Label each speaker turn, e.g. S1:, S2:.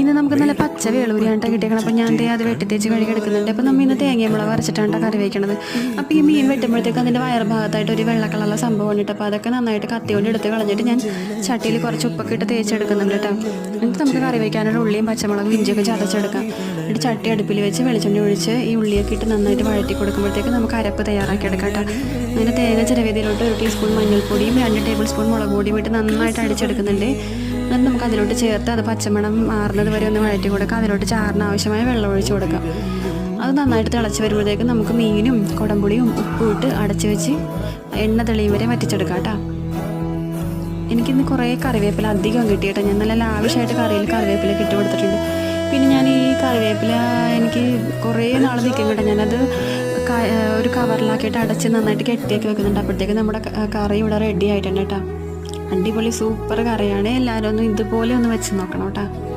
S1: ഇന്ന് നമുക്ക് നല്ല പച്ച വേളൂരിയാണ്ട കിട്ടിയേക്കണം. അപ്പോൾ ഞാൻ അത് വെട്ടിത്തേച്ച് കഴുകി എടുക്കുന്നുണ്ട്. അപ്പോൾ നമ്മൾ ഇന്ന് തേങ്ങമുളക് അരച്ചിട്ടാണ് കറി വയ്ക്കണത്. അപ്പോൾ ഈ മീൻ വെട്ടുമ്പോഴത്തേക്ക് അതിൻ്റെ വയർ ഭാഗത്തായിട്ട് ഒരു വെള്ള കളറുള്ള സംഭവം ഉണ്ട്. അപ്പോൾ അതൊക്കെ നന്നായിട്ട് കത്തി കൊണ്ട് എടുത്ത് കളഞ്ഞിട്ട് ഞാൻ ചട്ടിയിൽ കുറച്ച് ഉപ്പൊക്കെ ഇട്ട് തേച്ചെടുക്കുന്നുണ്ട് കേട്ടോ. എന്നിട്ട് നമുക്ക് കറി വയ്ക്കാനുള്ള ഉള്ളിയും പച്ചമുളകും ഇഞ്ചിയൊക്കെ ചതച്ചെടുക്കാം. എന്നിട്ട് ചട്ടി അടുപ്പിൽ വെച്ച് വെളിച്ചെണ്ണ ഒഴിച്ച് ഈ ഉള്ളിയൊക്കെ ഇട്ട് നന്നായിട്ട് വഴറ്റി കൊടുക്കുമ്പോഴത്തേക്ക് നമുക്ക് അരപ്പ് തയ്യാറാക്കി എടുക്കാം കേട്ടോ. അങ്ങനെ തേങ്ങ ചിരവിയതിലോട്ട് 1 ടീസ്പൂൺ മഞ്ഞൾപ്പൊടിയും 2 ടേബിൾ സ്പൂൺ മുളക് പൊടിയും ഇട്ട് നന്നായിട്ട് അടിച്ചെടുക്കുന്നുണ്ട്. എന്നിട്ട് നമുക്ക് അതിലോട്ട് ചേർത്ത് അത് പച്ചമണം മാറുന്നത് വരെ ഒന്ന് വഴറ്റി കൊടുക്കാം. അതിലോട്ട് ചാറിന് ആവശ്യമായ വെള്ളം ഒഴിച്ച് കൊടുക്കാം. അത് നന്നായിട്ട് തിളച്ച് വരുമ്പോഴത്തേക്കും നമുക്ക് മീനും കുടംപുളിയും ഉപ്പും ഇട്ട് അടച്ച് വെച്ച് എണ്ണ തെളിയും വരെ വറ്റിച്ചെടുക്കാം കേട്ടോ. എനിക്കിന്ന് കുറേ കറിവേപ്പില അധികം കിട്ടിയിട്ടോ. ഞാൻ നല്ല ലാവിഷായിട്ട് കറിയിൽ കറിവേപ്പില ഇട്ട് കൊടുത്തിട്ടുണ്ട്. പിന്നെ ഞാൻ ഈ കറിവേപ്പില എനിക്ക് കുറേ നാൾ നിൽക്കും കേട്ടോ. ഞാനത് ഒരു കവറിലാക്കിയിട്ട് അടച്ച് നന്നായിട്ട് കെട്ടിയൊക്കെ വെക്കുന്നുണ്ട്. അപ്പോഴത്തേക്ക് നമ്മുടെ കറി ഇവിടെ റെഡി ആയിട്ടുണ്ട് കേട്ടോ. അടിപൊളി സൂപ്പർ കറിയാണ്. എല്ലാവരും ഒന്ന് ഇതുപോലെ ഒന്ന് വെച്ച് നോക്കണം കേട്ടോ.